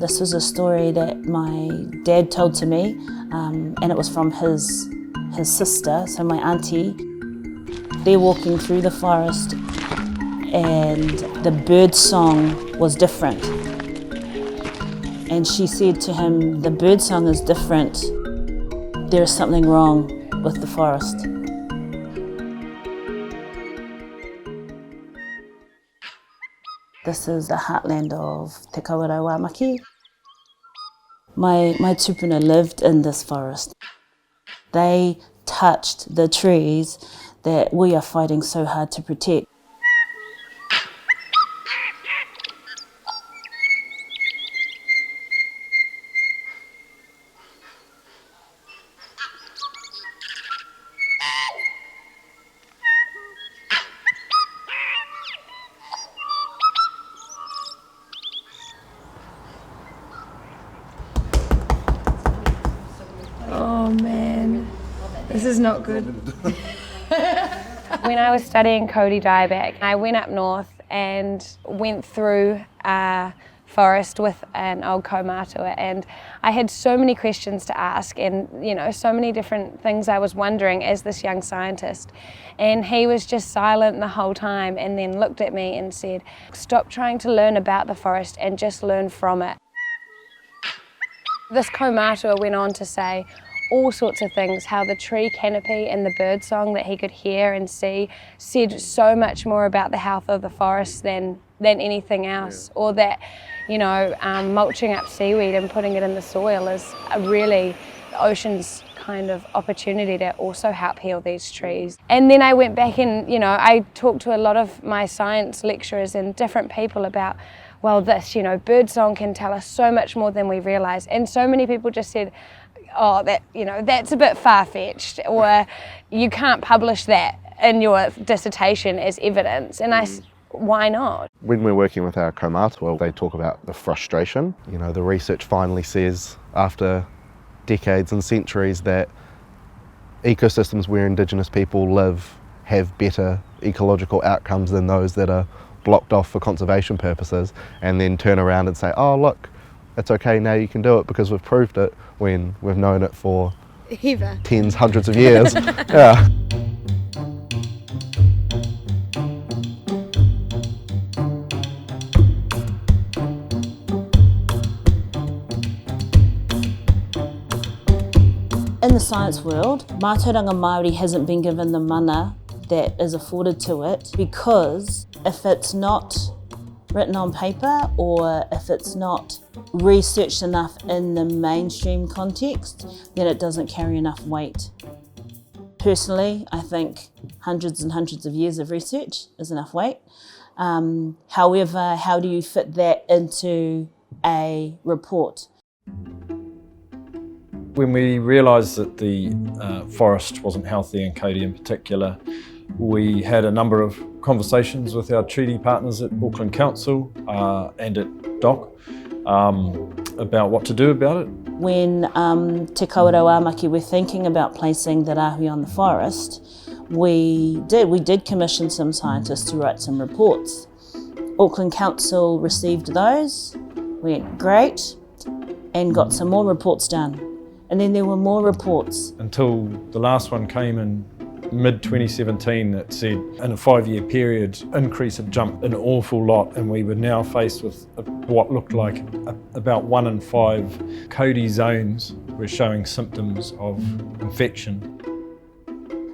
This was a story that my dad told to me, and it was from his sister, so my auntie. They're walking through the forest and the bird song was different. And she said to him, "The bird song is different. There is something wrong with the forest." This is the heartland of Te Kaurauamaki. My tupuna lived in this forest. They touched the trees that we are fighting so hard to protect. Oh man, this is not good. When I was studying kauri dieback, I went up north and went through a forest with an old kaumātua, and I had so many questions to ask and so many different things I was wondering as this young scientist. And he was just silent the whole time and then looked at me and said, "Stop trying to learn about the forest and just learn from it." This kaumātua went on to say all sorts of things, how the tree canopy and the birdsong that he could hear and see said so much more about the health of the forest than anything else, or that mulching up seaweed and putting it in the soil is a really the ocean's kind of opportunity to also help heal these trees. And then I went back and I talked to a lot of my science lecturers and different people about, well, this birdsong can tell us so much more than we realise, and so many people just said, "Oh, that's a bit far-fetched," or "You can't publish that in your dissertation as evidence." And why not? When we're working with our kaumātua, they talk about the frustration. The research finally says, after decades and centuries, that ecosystems where Indigenous people live have better ecological outcomes than those that are blocked off for conservation purposes, and then turn around and say, "Oh, look, it's okay now, you can do it because we've proved it," when we've known it for tens, hundreds of years. Yeah. In the science world, mātauranga Māori hasn't been given the mana that is afforded to it, because if it's not written on paper, or if it's not researched enough in the mainstream context, then it doesn't carry enough weight. Personally, I think hundreds and hundreds of years of research is enough weight. However, how do you fit that into a report? When we realised that the forest wasn't healthy, and kauri in particular, we had a number of conversations with our treaty partners at Auckland Council and at DOC about what to do about it. When Te Kaurauamaki were thinking about placing the rahui on the forest, we did commission some scientists to write some reports. Auckland Council received those, went great, and got some more reports done. And then there were more reports. Until the last one came in mid-2017 that said in a 5-year period increase had jumped an awful lot, and we were now faced with what looked like about 1 in 5 kauri zones were showing symptoms of infection.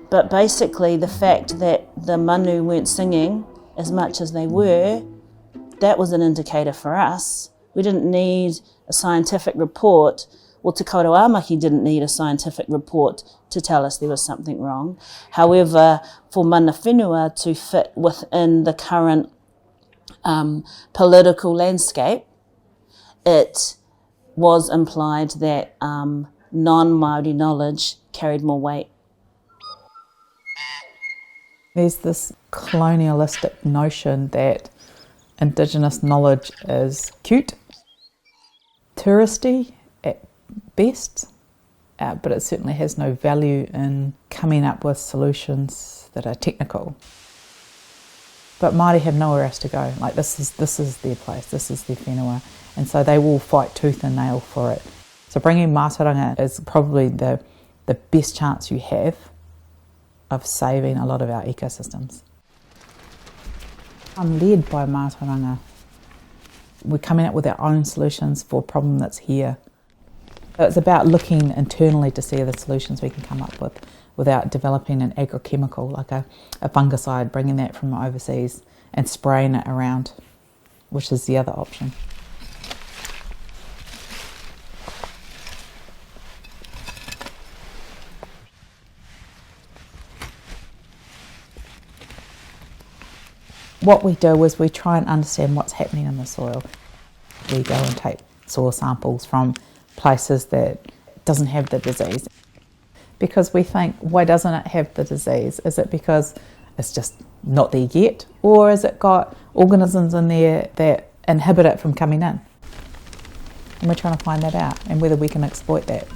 But basically the fact that the manu weren't singing as much as they were, that was an indicator for us. We didn't need a scientific report. Well, Te Kaurauamaki didn't need a scientific report to tell us there was something wrong. However, for mana whenua to fit within the current political landscape, it was implied that non-Māori knowledge carried more weight. There's this colonialistic notion that Indigenous knowledge is cute, touristy at best, but it certainly has no value in coming up with solutions that are technical. But Māori have nowhere else to go. Like this is their place, this is their whenua, and so they will fight tooth and nail for it. So bringing mātauranga is probably the best chance you have of saving a lot of our ecosystems. I'm led by mātauranga. We're coming up with our own solutions for a problem that's here. So it's about looking internally to see the solutions we can come up with without developing an agrochemical like a fungicide, bringing that from overseas and spraying it around, which is the other option. What we do is we try and understand what's happening in the soil. We go and take soil samples from places that doesn't have the disease. Because we think, why doesn't it have the disease? Is it because it's just not there yet? Or has it got organisms in there that inhibit it from coming in? And we're trying to find that out and whether we can exploit that.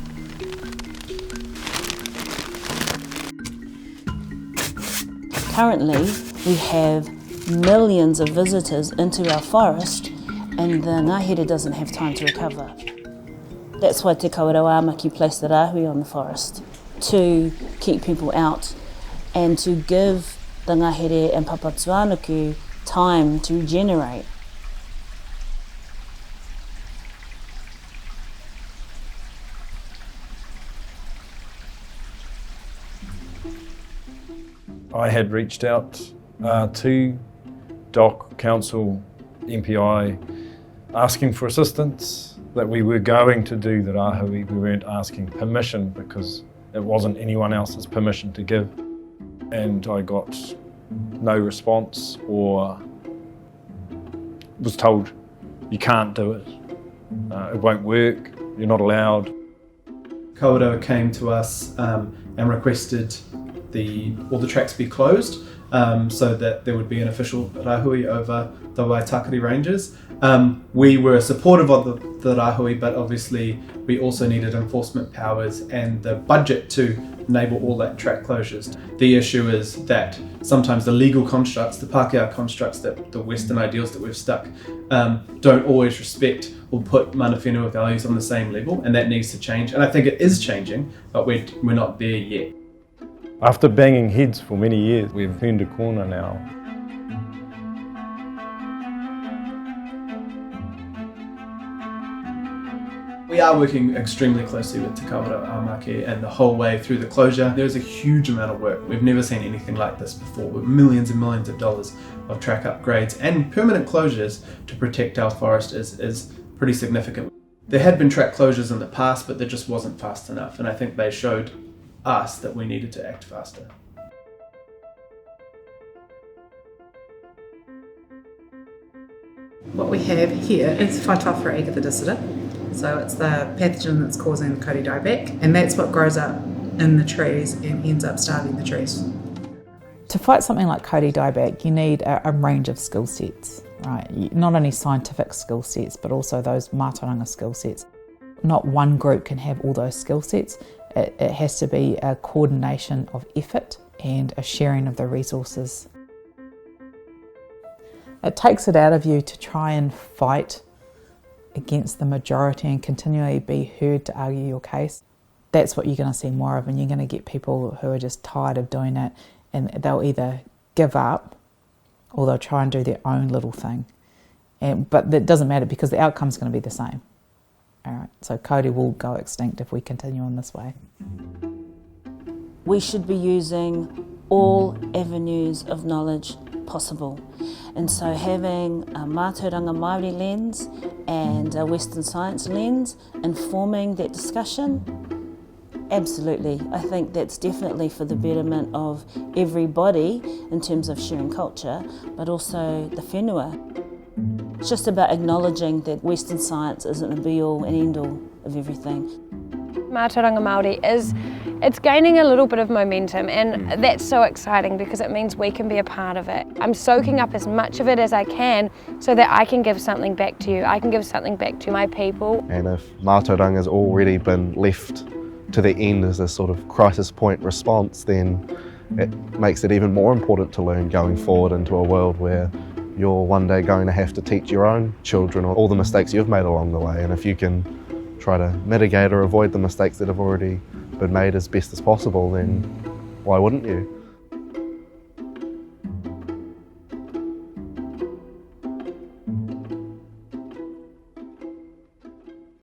Currently, we have millions of visitors into our forest and the ngahere doesn't have time to recover. That's why Te Kaurawamaki placed the rāhui on the forest, to keep people out and to give the ngahere and papatuanuku time to regenerate. I had reached out to DOC, Council, MPI, asking for assistance, that we were going to do the rahui. We weren't asking permission because it wasn't anyone else's permission to give. And I got no response or was told, you can't do it, it won't work, you're not allowed. Kauri came to us and requested all the tracks be closed so that there would be an official rahui over the Waitākere Ranges. We were supportive of the rahui, but obviously we also needed enforcement powers and the budget to enable all that track closures. The issue is that sometimes the legal constructs, the Pākehā constructs, that the Western ideals that we've stuck, don't always respect or put mana whenua values on the same level, and that needs to change. And I think it is changing, but we're not there yet. After banging heads for many years, we've turned a corner now. We are working extremely closely with Te Kaurawamaki and the whole way through the closure. There's a huge amount of work. We've never seen anything like this before, with millions and millions of dollars of track upgrades and permanent closures to protect our forest is pretty significant. There had been track closures in the past, but there just wasn't fast enough, and I think they showed us that we needed to act faster. What we have here is Waitākere Ranges. So it's the pathogen that's causing the kauri dieback, and that's what grows up in the trees and ends up starving the trees. To fight something like kauri dieback, you need a range of skill sets, right? Not only scientific skill sets, but also those matauranga skill sets. Not one group can have all those skill sets. It has to be a coordination of effort and a sharing of the resources. It takes it out of you to try and fight against the majority and continually be heard to argue your case. That's what you're going to see more of, and you're going to get people who are just tired of doing it, and they'll either give up or they'll try and do their own little thing. But that doesn't matter because the outcome's going to be the same. All right, so kauri will go extinct if we continue on this way. We should be using all avenues of knowledge possible. And so having a mātauranga Māori lens and a Western science lens informing that discussion, absolutely. I think that's definitely for the betterment of everybody in terms of sharing culture, but also the whenua. It's just about acknowledging that Western science isn't the be-all and end-all of everything. Mātauranga Māori it's gaining a little bit of momentum, and that's so exciting because it means we can be a part of it. I'm soaking up as much of it as I can so that I can give something back to you. I can give something back to my people. And if mātauranga has already been left to the end as a sort of crisis point response, then it makes it even more important to learn going forward into a world where you're one day going to have to teach your own children all the mistakes you've made along the way. And if you can try to mitigate or avoid the mistakes that have already been made as best as possible, then why wouldn't you?